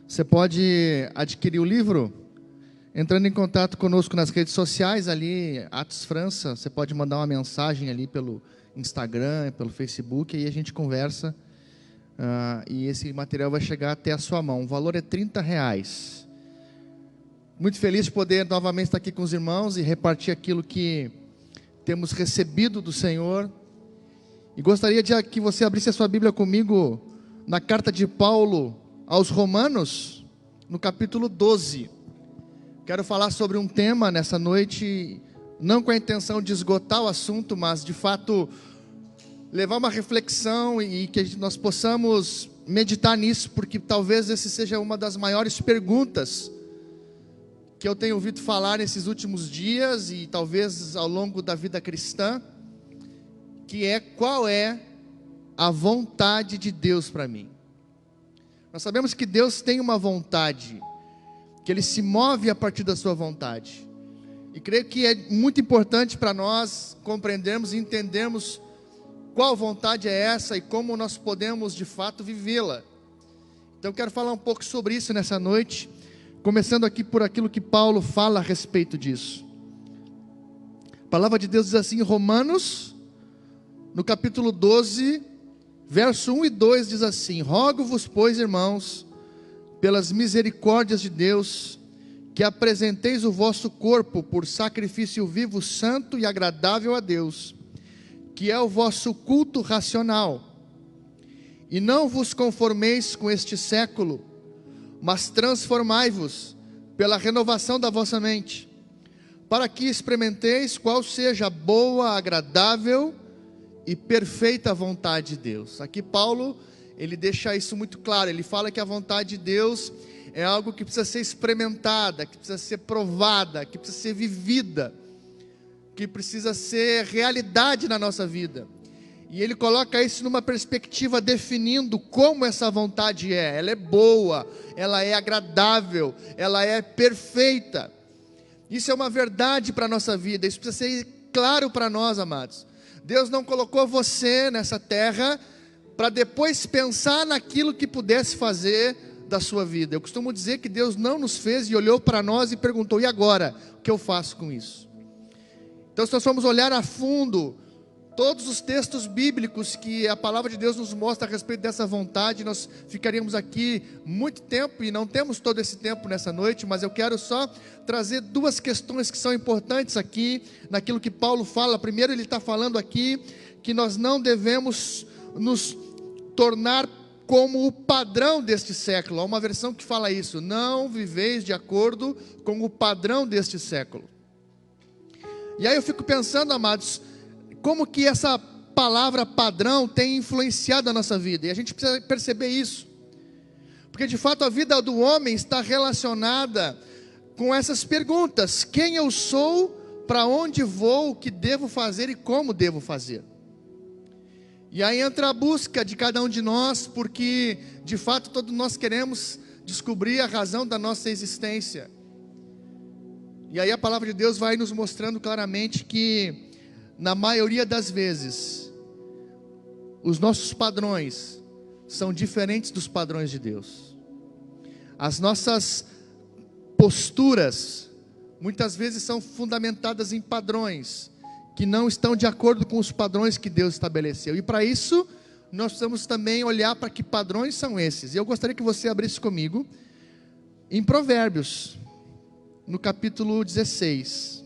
Você pode adquirir o livro entrando em contato conosco nas redes sociais, ali, Atos França. Você pode mandar uma mensagem ali pelo Instagram, pelo Facebook, e a gente conversa. E esse material vai chegar até a sua mão. O valor é R$30. Muito feliz de poder novamente estar aqui com os irmãos e repartir aquilo que temos recebido do Senhor. E gostaria que você abrisse a sua Bíblia comigo na carta de Paulo aos Romanos, no capítulo 12. Quero falar sobre um tema nessa noite, não com a intenção de esgotar o assunto, mas de fato levar uma reflexão e que nós possamos meditar nisso, porque talvez essa seja uma das maiores perguntas que eu tenho ouvido falar nesses últimos dias e talvez ao longo da vida cristã, que é: qual é a vontade de Deus para mim? Nós sabemos que Deus tem uma vontade, que Ele se move a partir da sua vontade, e creio que é muito importante para nós compreendermos e entendermos qual vontade é essa e como nós podemos de fato vivê-la. Então eu quero falar um pouco sobre isso nessa noite, começando aqui por aquilo que Paulo fala a respeito disso. A palavra de Deus diz assim em Romanos, no capítulo 12, verso 1 e 2, diz assim: rogo-vos, pois, irmãos, pelas misericórdias de Deus, que apresenteis o vosso corpo por sacrifício vivo, santo e agradável a Deus, que é o vosso culto racional. E não vos conformeis com este século, mas transformai-vos pela renovação da vossa mente, para que experimenteis qual seja a boa, agradável e perfeita vontade de Deus. Aqui Paulo, ele deixa isso muito claro. Ele fala que a vontade de Deus é algo que precisa ser experimentada, que precisa ser provada, que precisa ser vivida, que precisa ser realidade na nossa vida. E ele coloca isso numa perspectiva definindo como essa vontade é. Ela é boa, ela é agradável, ela é perfeita. Isso é uma verdade para a nossa vida. Isso precisa ser claro para nós, amados. Deus não colocou você nessa terra para depois pensar naquilo que pudesse fazer da sua vida. Eu costumo dizer que Deus não nos fez e olhou para nós e perguntou: e agora? O que eu faço com isso? Então, se nós formos olhar a fundo todos os textos bíblicos que a palavra de Deus nos mostra a respeito dessa vontade, nós ficaríamos aqui muito tempo, e não temos todo esse tempo nessa noite, mas eu quero só trazer duas questões que são importantes aqui, naquilo que Paulo fala. Primeiro, ele está falando aqui que nós não devemos nos tornar como o padrão deste século. Há uma versão que fala isso: não viveis de acordo com o padrão deste século. E aí eu fico pensando, amados, como que essa palavra padrão tem influenciado a nossa vida, e a gente precisa perceber isso, porque de fato a vida do homem está relacionada com essas perguntas: quem eu sou, para onde vou, o que devo fazer e como devo fazer. E aí entra a busca de cada um de nós, porque de fato todos nós queremos descobrir a razão da nossa existência. E aí a palavra de Deus vai nos mostrando claramente que, na maioria das vezes, os nossos padrões são diferentes dos padrões de Deus. As nossas posturas, muitas vezes, são fundamentadas em padrões que não estão de acordo com os padrões que Deus estabeleceu. E para isso, nós precisamos também olhar para que padrões são esses. E eu gostaria que você abrisse comigo em Provérbios, no capítulo 16.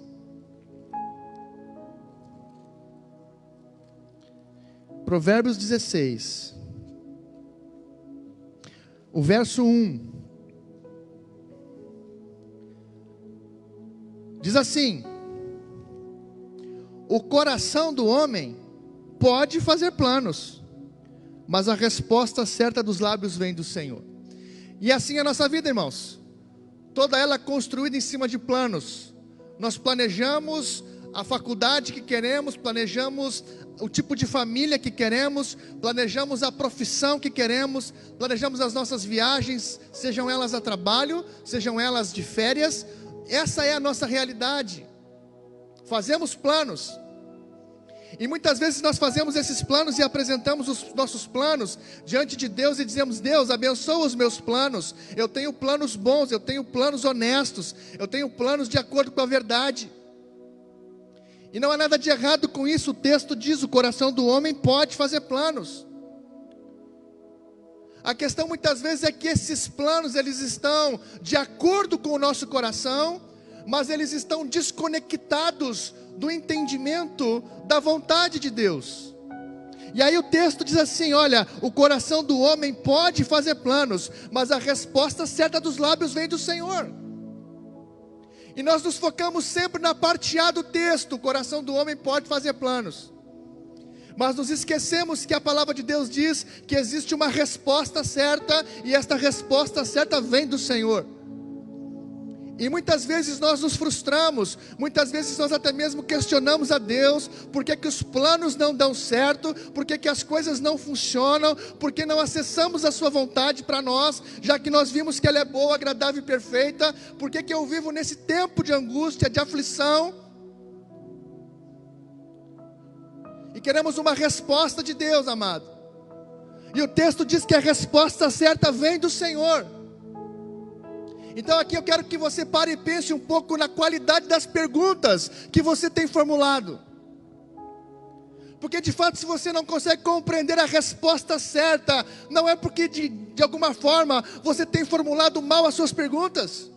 Provérbios 16, o verso 1, diz assim: o coração do homem pode fazer planos, mas a resposta certa dos lábios vem do Senhor. E assim é a nossa vida, irmãos, toda ela construída em cima de planos. Nós planejamos a faculdade que queremos, planejamos o tipo de família que queremos, planejamos a profissão que queremos, planejamos as nossas viagens, sejam elas a trabalho, sejam elas de férias. Essa é a nossa realidade. Fazemos planos. E muitas vezes nós fazemos esses planos e apresentamos os nossos planos diante de Deus e dizemos: Deus, abençoa os meus planos. Eu tenho planos bons, eu tenho planos honestos, eu tenho planos de acordo com a verdade. E não há nada de errado com isso. O texto diz: o coração do homem pode fazer planos. A questão muitas vezes é que esses planos, eles estão de acordo com o nosso coração, mas eles estão desconectados do entendimento da vontade de Deus. E aí o texto diz assim: olha, o coração do homem pode fazer planos, mas a resposta certa dos lábios vem do Senhor. E nós nos focamos sempre na parte A do texto: o coração do homem pode fazer planos. Mas nos esquecemos que a palavra de Deus diz que existe uma resposta certa, e esta resposta certa vem do Senhor. E muitas vezes nós nos frustramos, muitas vezes nós até mesmo questionamos a Deus: por que os planos não dão certo, por que as coisas não funcionam, por que não acessamos a sua vontade para nós, já que nós vimos que ela é boa, agradável e perfeita, por que eu vivo nesse tempo de angústia, de aflição? E queremos uma resposta de Deus, amado. E o texto diz que a resposta certa vem do Senhor. Então aqui eu quero que você pare e pense um pouco na qualidade das perguntas que você tem formulado. Porque de fato, se você não consegue compreender a resposta certa, não é porque de alguma forma você tem formulado mal as suas perguntas.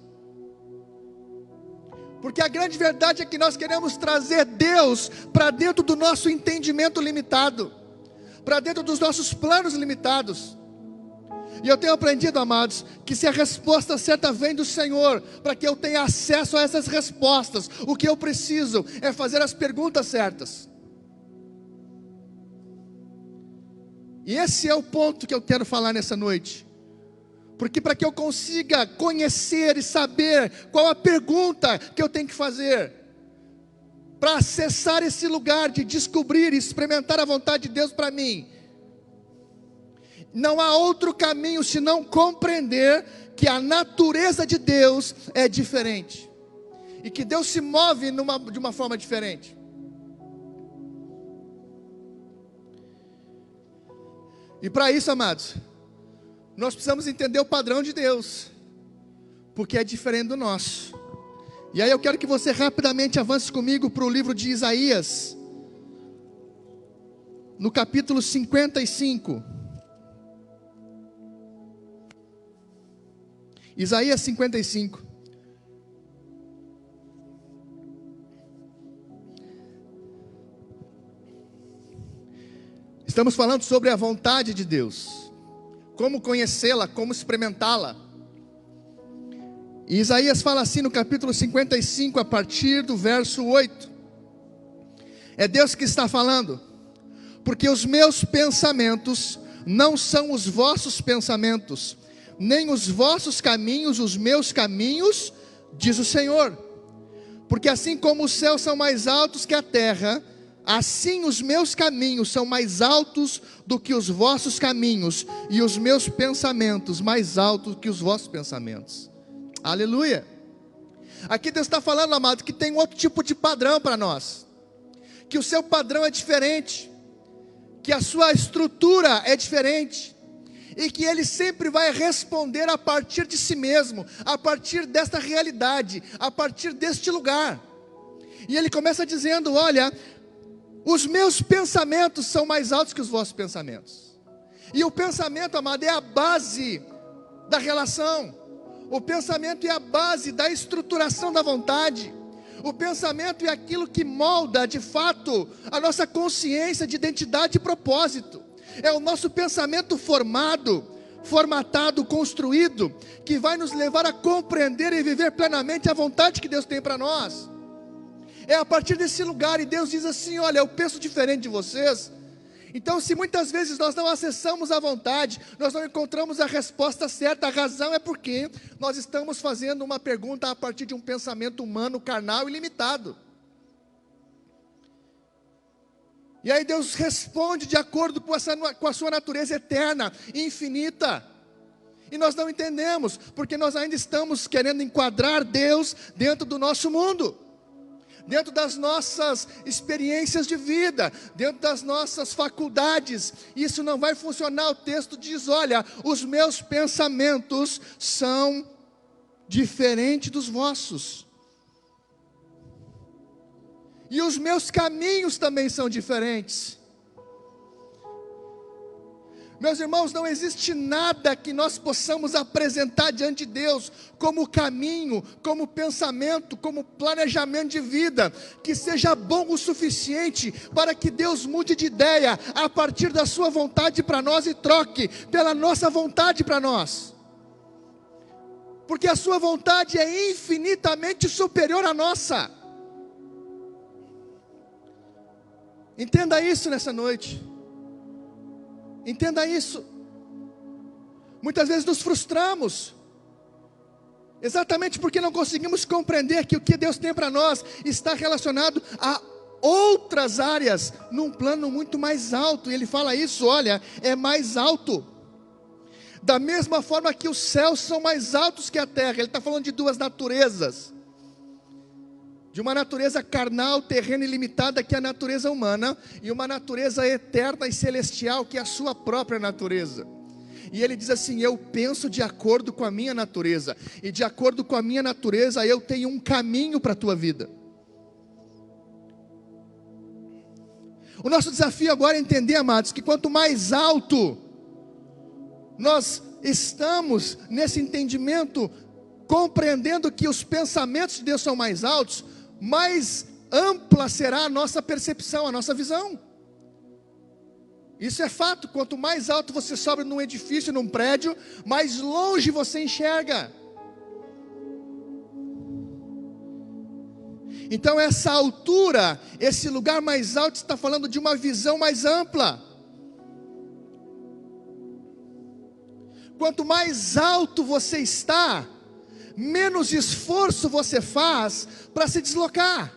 Porque a grande verdade é que nós queremos trazer Deus para dentro do nosso entendimento limitado, para dentro dos nossos planos limitados. E eu tenho aprendido, amados, que se a resposta certa vem do Senhor, para que eu tenha acesso a essas respostas, o que eu preciso é fazer as perguntas certas. E esse é o ponto que eu quero falar nessa noite. Porque para que eu consiga conhecer e saber qual a pergunta que eu tenho que fazer, para acessar esse lugar de descobrir e experimentar a vontade de Deus para mim, não há outro caminho senão compreender que a natureza de Deus é diferente, e que Deus se move de uma forma diferente. E para isso, amados, nós precisamos entender o padrão de Deus, porque é diferente do nosso. E aí eu quero que você rapidamente avance comigo para o livro de Isaías, no capítulo 55. Isaías 55. Estamos falando sobre a vontade de Deus, como conhecê-la, como experimentá-la. E Isaías fala assim no capítulo 55, a partir do verso 8. É Deus que está falando: porque os meus pensamentos não são os vossos pensamentos, nem os vossos caminhos os meus caminhos, diz o Senhor. Porque assim como os céus são mais altos que a terra, assim os meus caminhos são mais altos do que os vossos caminhos, e os meus pensamentos mais altos que os vossos pensamentos. Aleluia. Aqui Deus está falando, amado, que tem um outro tipo de padrão para nós, que o seu padrão é diferente, que a sua estrutura é diferente, e que Ele sempre vai responder a partir de si mesmo, a partir desta realidade, a partir deste lugar. E Ele começa dizendo: olha, os meus pensamentos são mais altos que os vossos pensamentos. E o pensamento, amado, é a base da relação. O pensamento é a base da estruturação da vontade. O pensamento é aquilo que molda, de fato, a nossa consciência de identidade e propósito. É o nosso pensamento formado, formatado, construído, que vai nos levar a compreender e viver plenamente a vontade que Deus tem para nós. É a partir desse lugar, e Deus diz assim: olha, eu penso diferente de vocês. Então, se muitas vezes nós não acessamos a vontade, nós não encontramos a resposta certa, a razão é porque nós estamos fazendo uma pergunta a partir de um pensamento humano, carnal e limitado. E aí Deus responde de acordo com a sua natureza eterna e infinita. E nós não entendemos, porque nós ainda estamos querendo enquadrar Deus dentro do nosso mundo. dentro das nossas experiências de vida, dentro das nossas faculdades. Isso não vai funcionar. O texto diz: olha, os meus pensamentos são diferentes dos vossos, e os meus caminhos também são diferentes. Meus irmãos, não existe nada que nós possamos apresentar diante de Deus como caminho, como pensamento, como planejamento de vida, que seja bom o suficiente para que Deus mude de ideia a partir da sua vontade para nós e troque pela nossa vontade para nós. Porque a sua vontade é infinitamente superior à nossa. Entenda isso nessa noite. Entenda isso. Muitas vezes nos frustramos, exatamente porque não conseguimos compreender que o que Deus tem para nós está relacionado a outras áreas, num plano muito mais alto. E Ele fala isso, olha, é mais alto. Da mesma forma que os céus são mais altos que a terra. Ele está falando de duas naturezas. De uma natureza carnal, terrena e limitada, que é a natureza humana, e uma natureza eterna e celestial, que é a sua própria natureza. E ele diz assim: eu penso de acordo com a minha natureza, e de acordo com a minha natureza eu tenho um caminho para a tua vida. O nosso desafio agora é entender, amados, que quanto mais alto nós estamos nesse entendimento, compreendendo que os pensamentos de Deus são mais altos, mais ampla será a nossa percepção, a nossa visão. Isso é fato. Quanto mais alto você sobe num edifício, num prédio, mais longe você enxerga. Então essa altura, esse lugar mais alto, está falando de uma visão mais ampla. Quanto mais alto você está, menos esforço você faz para se deslocar.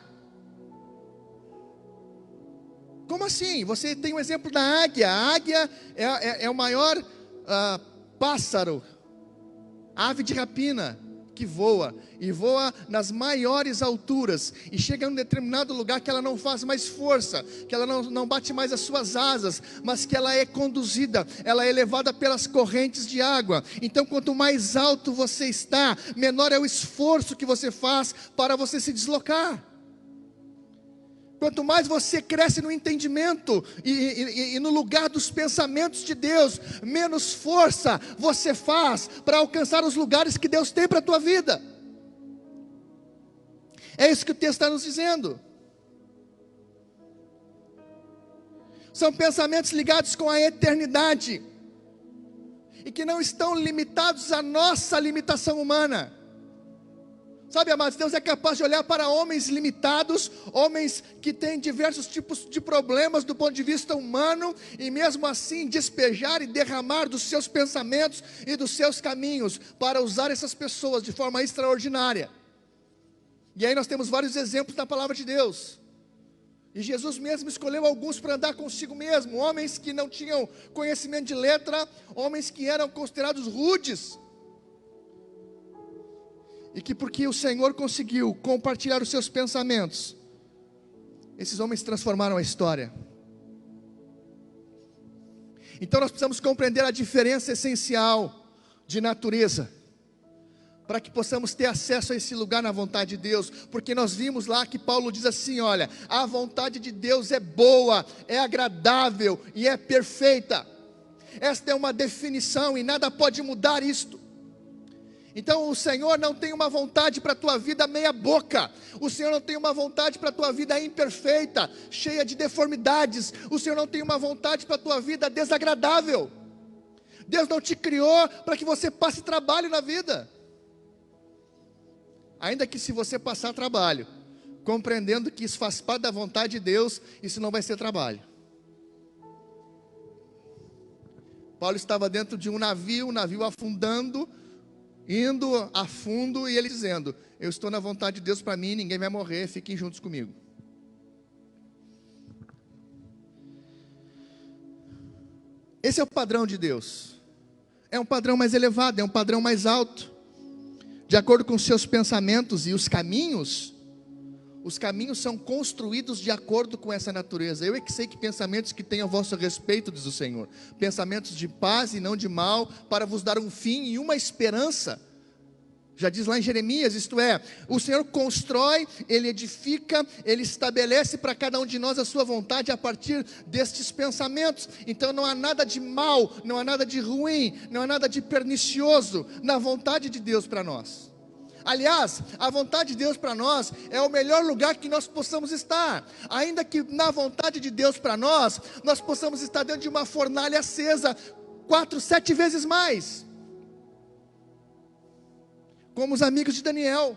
Como assim? Você tem o exemplo da águia. A águia é o maior pássaro, ave de rapina, que voa, e voa nas maiores alturas, e chega em um determinado lugar que ela não faz mais força, que ela não bate mais as suas asas, mas que ela é conduzida, ela é levada pelas correntes de água. Então quanto mais alto você está, menor é o esforço que você faz para você se deslocar. Quanto mais você cresce no entendimento e no lugar dos pensamentos de Deus, menos força você faz para alcançar os lugares que Deus tem para a tua vida. É isso que o texto está nos dizendo. São pensamentos ligados com a eternidade, e que não estão limitados à nossa limitação humana. Sabe, amados, Deus é capaz de olhar para homens limitados, homens que têm diversos tipos de problemas do ponto de vista humano, e mesmo assim despejar e derramar dos seus pensamentos e dos seus caminhos, para usar essas pessoas de forma extraordinária. E aí nós temos vários exemplos na palavra de Deus. E Jesus mesmo escolheu alguns para andar consigo mesmo, homens que não tinham conhecimento de letra, homens que eram considerados rudes, e que porque o Senhor conseguiu compartilhar os seus pensamentos, esses homens transformaram a história. Então nós precisamos compreender a diferença essencial de natureza, para que possamos ter acesso a esse lugar na vontade de Deus. Porque nós vimos lá que Paulo diz assim, olha, a vontade de Deus é boa, é agradável e é perfeita. Esta é uma definição e nada pode mudar isto. Então o Senhor não tem uma vontade para a tua vida meia boca. O Senhor não tem uma vontade para a tua vida imperfeita, cheia de deformidades. O Senhor não tem uma vontade para a tua vida desagradável. Deus não te criou para que você passe trabalho na vida. Ainda que se você passar trabalho, compreendendo que isso faz parte da vontade de Deus, isso não vai ser trabalho. Paulo estava dentro de um navio afundando, indo a fundo, e ele dizendo, eu estou na vontade de Deus para mim, ninguém vai morrer, fiquem juntos comigo. Esse é o padrão de Deus. É um padrão mais elevado, é um padrão mais alto. De acordo com os seus pensamentos e os caminhos, Os caminhos são construídos de acordo com essa natureza. Eu é que sei que pensamentos que tenho a vosso respeito, diz o Senhor, pensamentos de paz e não de mal, para vos dar um fim e uma esperança. Já diz lá em Jeremias, isto é, o Senhor constrói, Ele edifica, Ele estabelece para cada um de nós a sua vontade a partir destes pensamentos. Então não há nada de mal, não há nada de ruim, não há nada de pernicioso na vontade de Deus para nós. Aliás, a vontade de Deus para nós é o melhor lugar que nós possamos estar. Ainda que na vontade de Deus para nós possamos estar dentro de uma fornalha acesa 4, 7 vezes mais. Como os amigos de Daniel.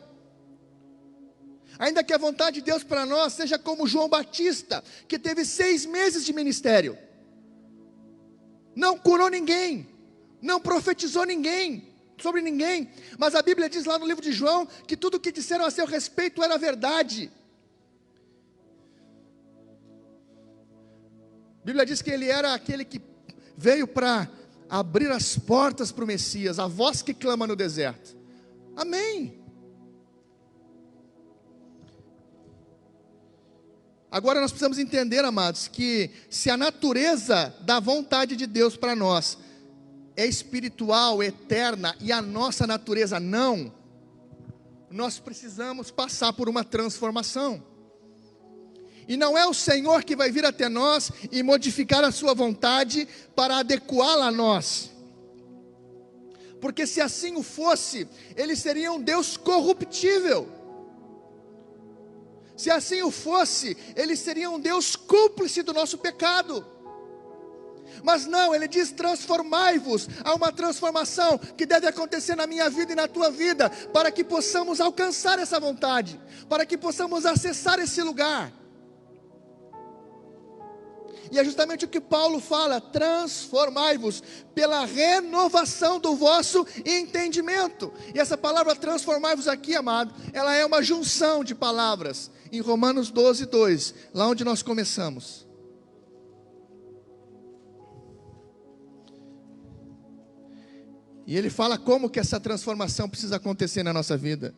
Ainda que a vontade de Deus para nós seja como João Batista, que teve 6 meses de ministério. Não curou ninguém, não profetizou sobre ninguém, mas a Bíblia diz lá no livro de João, que tudo o que disseram a seu respeito era verdade. A Bíblia diz que ele era aquele que veio para abrir as portas para o Messias, a voz que clama no deserto. Amém. Agora nós precisamos entender, amados, que se a natureza da vontade de Deus para nós é espiritual, eterna, e a nossa natureza não, nós precisamos passar por uma transformação. E não é o Senhor que vai vir até nós e modificar a sua vontade para adequá-la a nós. Porque se assim o fosse, Ele seria um Deus corruptível. Se assim o fosse, Ele seria um Deus cúmplice do nosso pecado. Mas não, Ele diz: transformai-vos. Há uma transformação que deve acontecer na minha vida e na tua vida, para que possamos alcançar essa vontade, para que possamos acessar esse lugar. E é justamente o que Paulo fala: transformai-vos pela renovação do vosso entendimento. E essa palavra transformai-vos aqui, amado, ela é uma junção de palavras, em Romanos 12, 2, lá onde nós começamos. E ele fala como que essa transformação precisa acontecer na nossa vida.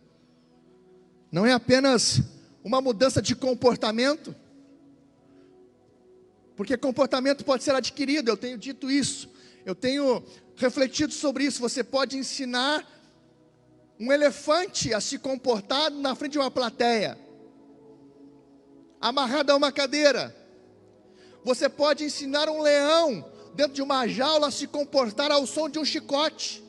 Não é apenas uma mudança de comportamento, porque comportamento pode ser adquirido, eu tenho dito isso, eu tenho refletido sobre isso. Você pode ensinar um elefante a se comportar na frente de uma plateia, amarrado a uma cadeira. Você pode ensinar um leão dentro de uma jaula a se comportar ao som de um chicote.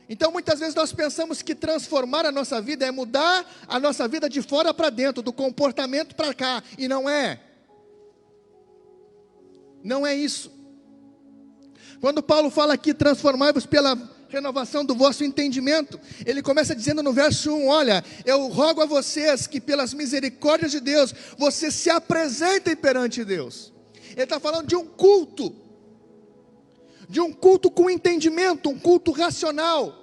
Então muitas vezes nós pensamos que transformar a nossa vida é mudar a nossa vida de fora para dentro, do comportamento para cá, e não é. Não é isso. Quando Paulo fala aqui, transformai-vos pela renovação do vosso entendimento, ele começa dizendo no verso 1, olha, eu rogo a vocês que pelas misericórdias de Deus, vocês se apresentem perante Deus. Ele está falando de um culto com entendimento, um culto racional,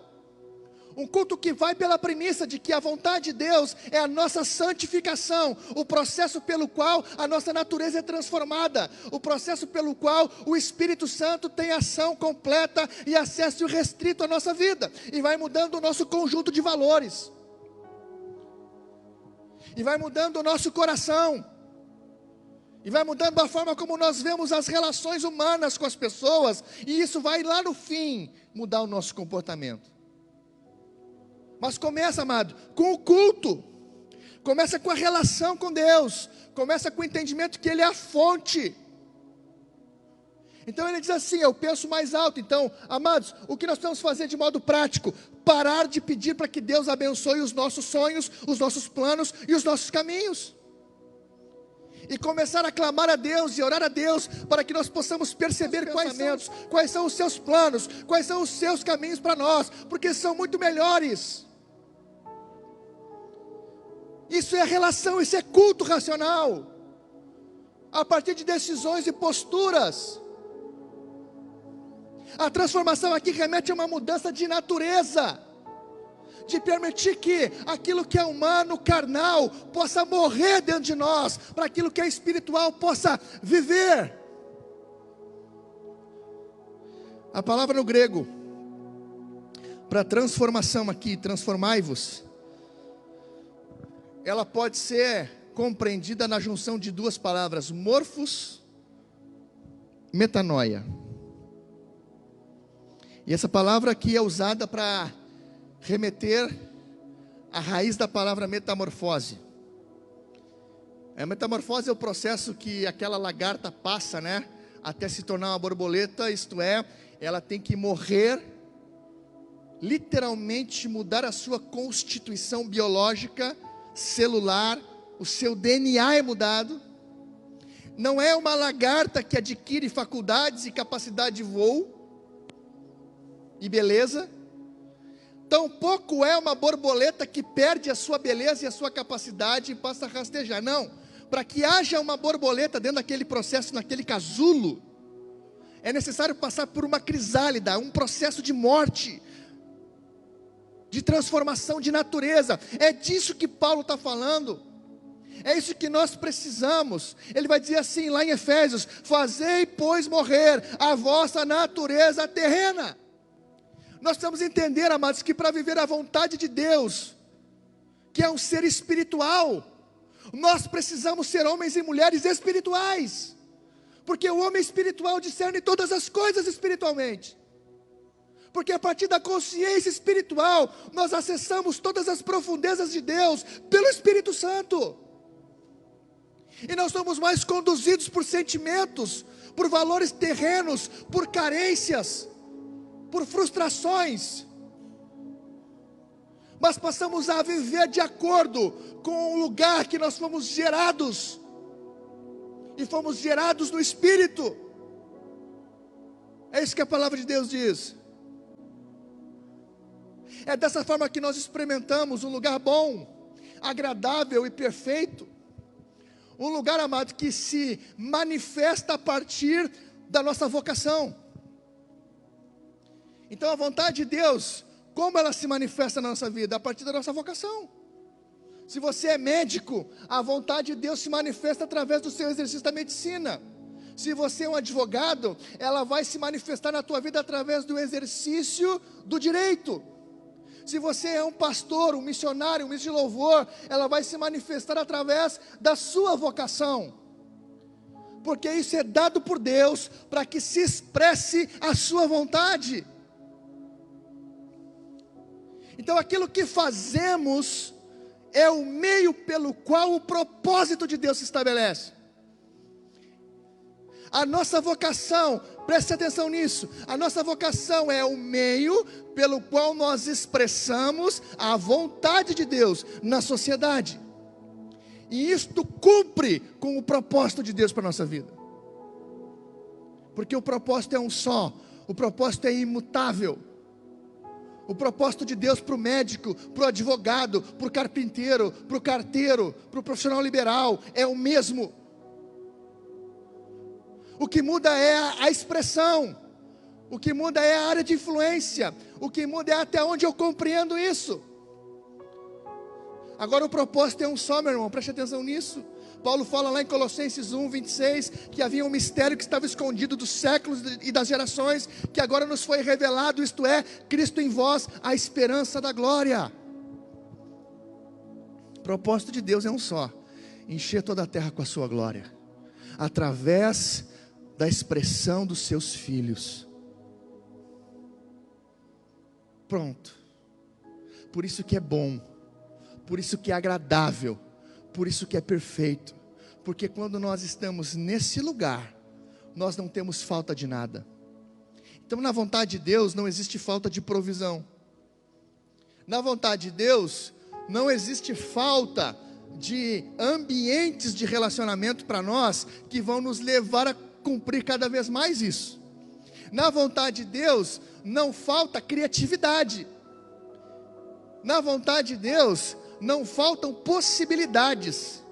um culto que vai pela premissa de que a vontade de Deus é a nossa santificação, o processo pelo qual a nossa natureza é transformada, o processo pelo qual o Espírito Santo tem ação completa e acesso irrestrito à nossa vida, e vai mudando o nosso conjunto de valores, e vai mudando o nosso coração, e vai mudando a forma como nós vemos as relações humanas com as pessoas, e isso vai lá no fim mudar o nosso comportamento. Mas começa, amado, com o culto, começa com a relação com Deus, começa com o entendimento que Ele é a fonte. Então ele diz assim, eu penso mais alto. Então, amados, o que nós precisamos fazer de modo prático? Parar de pedir para que Deus abençoe os nossos sonhos, os nossos planos e os nossos caminhos, e começar a clamar a Deus e orar a Deus, para que nós possamos perceber quais são os seus planos, quais são os seus caminhos para nós, porque são muito melhores. Isso é relação, isso é culto racional, a partir de decisões e posturas. A transformação aqui remete a uma mudança de natureza, de permitir que aquilo que é humano, carnal, possa morrer dentro de nós, para aquilo que é espiritual possa viver. A palavra no grego para transformação aqui, transformai-vos, ela pode ser compreendida na junção de duas palavras, morphos, metanoia. E essa palavra aqui é usada para remeter à raiz da palavra metamorfose. A metamorfose é o processo que aquela lagarta passa, né, até se tornar uma borboleta, isto é, ela tem que morrer, literalmente mudar a sua constituição biológica, celular, o seu DNA é mudado. Não é uma lagarta que adquire faculdades e capacidade de voo e beleza, tampouco é uma borboleta que perde a sua beleza e a sua capacidade e passa a rastejar. Não, para que haja uma borboleta dentro daquele processo, naquele casulo, é necessário passar por uma crisálida, um processo de morte, de transformação de natureza. É disso que Paulo está falando, é isso que nós precisamos. Ele vai dizer assim lá em Efésios: fazei pois morrer a vossa natureza terrena. Nós precisamos entender, amados, que para viver a vontade de Deus, que é um ser espiritual, nós precisamos ser homens e mulheres espirituais, porque o homem espiritual discerne todas as coisas espiritualmente, porque a partir da consciência espiritual, nós acessamos todas as profundezas de Deus, pelo Espírito Santo, e não somos mais conduzidos por sentimentos, por valores terrenos, por carências, por frustrações, mas passamos a viver de acordo com o lugar que nós fomos gerados, e fomos gerados no Espírito. É isso que a palavra de Deus diz. É dessa forma que nós experimentamos um lugar bom, agradável e perfeito, um lugar, amado, que se manifesta a partir da nossa vocação. Então a vontade de Deus, como ela se manifesta na nossa vida? A partir da nossa vocação. Se você é médico, a vontade de Deus se manifesta através do seu exercício da medicina. Se você é um advogado, ela vai se manifestar na tua vida através do exercício do direito. Se você é um pastor, um missionário, um ministro de louvor, ela vai se manifestar através da sua vocação. Porque isso é dado por Deus para que se expresse a sua vontade. Então aquilo que fazemos é o meio pelo qual o propósito de Deus se estabelece. A nossa vocação, preste atenção nisso, a nossa vocação é o meio pelo qual nós expressamos a vontade de Deus na sociedade. E isto cumpre com o propósito de Deus para a nossa vida. Porque o propósito é um só, o propósito é imutável. O propósito de Deus para o médico, para o advogado, para o carpinteiro, para o carteiro, para o profissional liberal, é o mesmo. O que muda é a expressão, o que muda é a área de influência, o que muda é até onde eu compreendo isso. Agora o propósito é um só, meu irmão, preste atenção nisso. Paulo fala lá em Colossenses 1, 26, que havia um mistério que estava escondido dos séculos e das gerações, que agora nos foi revelado, isto é, Cristo em vós, a esperança da glória. O propósito de Deus é um só: encher toda a terra com a sua glória, através da expressão dos seus filhos. Pronto. Por isso que é bom, por isso que é agradável, por isso que é perfeito, porque quando nós estamos nesse lugar, nós não temos falta de nada. Então na vontade de Deus não existe falta de provisão. Na vontade de Deus não existe falta de ambientes de relacionamento para nós, que vão nos levar a cumprir cada vez mais isso. Na vontade de Deus não falta criatividade. Na vontade de Deus não faltam possibilidades.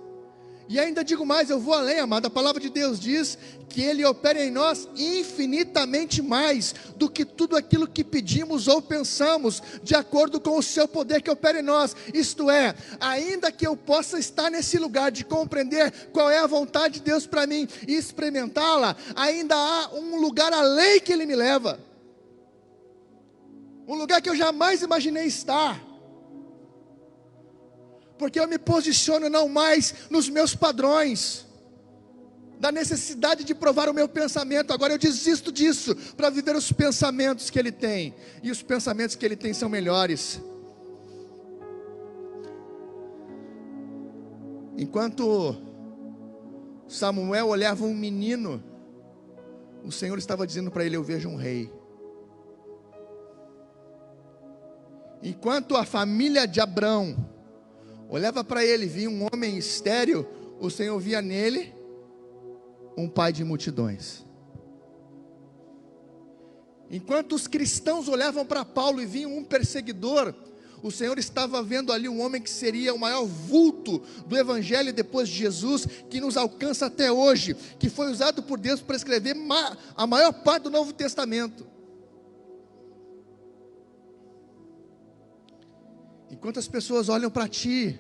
E ainda digo mais, eu vou além, amado. A palavra de Deus diz que Ele opera em nós infinitamente mais do que tudo aquilo que pedimos ou pensamos, de acordo com o seu poder que opera em nós. Isto é, ainda que eu possa estar nesse lugar de compreender qual é a vontade de Deus para mim e experimentá-la, ainda há um lugar além que Ele me leva, um lugar que eu jamais imaginei estar. porque eu me posiciono não mais nos meus padrões, da necessidade de provar o meu pensamento. Agora eu desisto disso, para viver os pensamentos que Ele tem, e os pensamentos que Ele tem são melhores. Enquanto Samuel olhava um menino, o Senhor estava dizendo para ele: eu vejo um rei. Enquanto a família de Abrão olhava para ele e via um homem estéril, o Senhor via nele um pai de multidões. Enquanto os cristãos olhavam para Paulo e viam um perseguidor, o Senhor estava vendo ali um homem que seria o maior vulto do Evangelho depois de Jesus, que nos alcança até hoje, que foi usado por Deus para escrever a maior parte do Novo Testamento. Enquanto as pessoas olham para ti,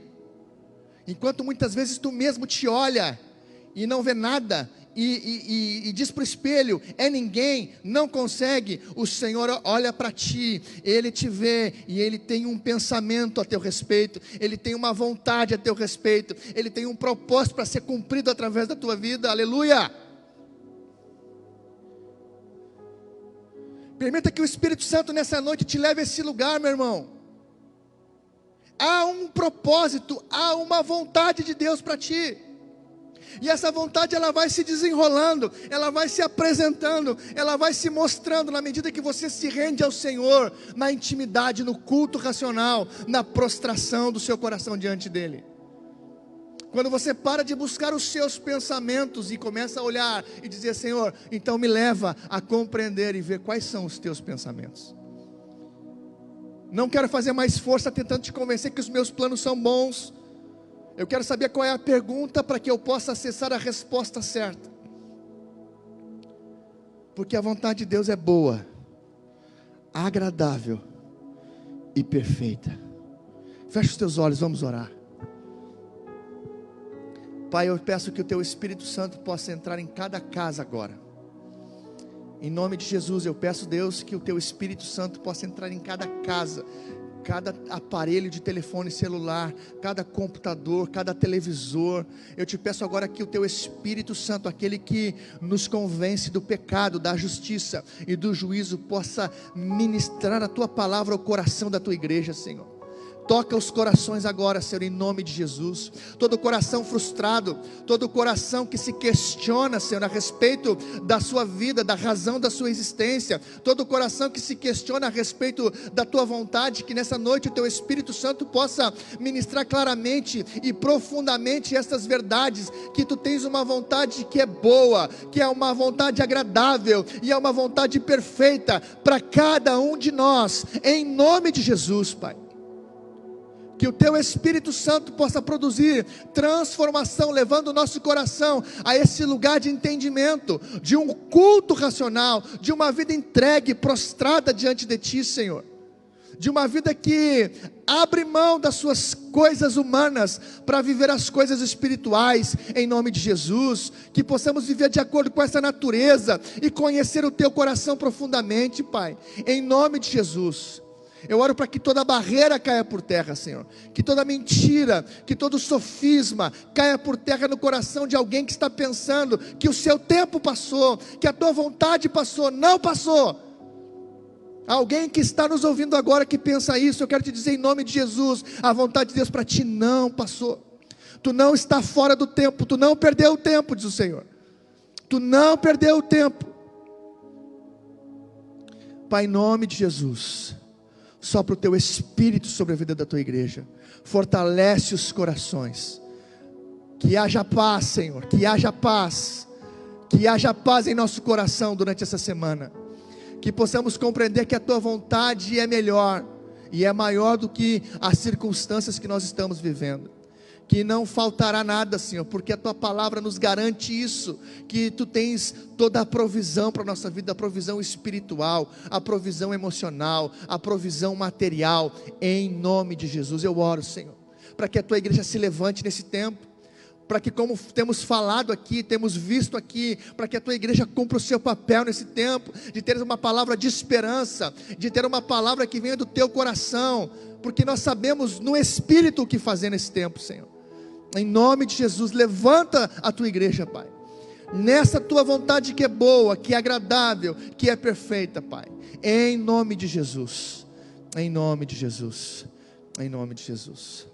enquanto muitas vezes tu mesmo te olha e não vê nada, e diz para o espelho: é ninguém, não consegue, o Senhor olha para ti, Ele te vê, e Ele tem um pensamento a teu respeito, Ele tem uma vontade a teu respeito, Ele tem um propósito para ser cumprido através da tua vida. Aleluia! Permita que o Espírito Santo nessa noite te leve a esse lugar, meu irmão. Há um propósito, há uma vontade de Deus para ti. E essa vontade, ela vai se desenrolando, ela vai se apresentando, ela vai se mostrando na medida que você se rende ao Senhor, na intimidade, no culto racional, na prostração do seu coração diante dEle. Quando você para de buscar os seus pensamentos e começa a olhar e dizer: Senhor, então me leva a compreender e ver quais são os teus pensamentos. Não quero fazer mais força tentando te convencer que os meus planos são bons. Eu quero saber qual é a pergunta para que eu possa acessar a resposta certa. Porque a vontade de Deus é boa, agradável e perfeita. Fecha os teus olhos, vamos orar. Pai, eu peço que o Teu Espírito Santo possa entrar em cada casa agora. Em nome de Jesus, eu peço, Deus, que o Teu Espírito Santo possa entrar em cada casa, cada aparelho de telefone celular, cada computador, cada televisor. Eu te peço agora que o Teu Espírito Santo, aquele que nos convence do pecado, da justiça e do juízo, possa ministrar a Tua palavra ao coração da Tua igreja, Senhor. Toca os corações agora, Senhor, em nome de Jesus. Todo coração frustrado, todo coração que se questiona, Senhor, a respeito da sua vida, da razão da sua existência, todo coração que se questiona a respeito da Tua vontade, que nessa noite o Teu Espírito Santo possa ministrar claramente e profundamente estas verdades, que Tu tens uma vontade que é boa, que é uma vontade agradável e é uma vontade perfeita para cada um de nós, em nome de Jesus, Pai. Que o Teu Espírito Santo possa produzir transformação, levando o nosso coração a esse lugar de entendimento, de um culto racional, de uma vida entregue, prostrada diante de Ti, Senhor. De uma vida que abre mão das suas coisas humanas para viver as coisas espirituais, em nome de Jesus. Que possamos viver de acordo com essa natureza e conhecer o Teu coração profundamente, Pai, em nome de Jesus. Eu oro para que toda barreira caia por terra, Senhor, que toda mentira, que todo sofisma caia por terra no coração de alguém que está pensando que o seu tempo passou, que a Tua vontade passou. Não passou. Alguém que está nos ouvindo agora que pensa isso, eu quero te dizer em nome de Jesus, a vontade de Deus para ti não passou. Tu não está fora do tempo, tu não perdeu o tempo, diz o Senhor. Tu não perdeu o tempo. Pai, em nome de Jesus, sopra o Teu Espírito sobre a vida da Tua igreja, fortalece os corações, que haja paz, Senhor, que haja paz em nosso coração durante essa semana, que possamos compreender que a Tua vontade é melhor, e é maior do que as circunstâncias que nós estamos vivendo, que não faltará nada, Senhor, porque a Tua palavra nos garante isso, que Tu tens toda a provisão para a nossa vida, a provisão espiritual, a provisão emocional, a provisão material, em nome de Jesus. Eu oro, Senhor, para que a Tua igreja se levante nesse tempo, para que, como temos falado aqui, temos visto aqui, para que a tua igreja cumpra o seu papel nesse tempo, de ter uma palavra de esperança, de ter uma palavra que venha do teu coração, porque nós sabemos no Espírito o que fazer nesse tempo, Senhor. Em nome de Jesus, levanta a tua igreja, Pai, nessa tua vontade que é boa, que é agradável, que é perfeita, Pai, em nome de Jesus, em nome de Jesus, em nome de Jesus.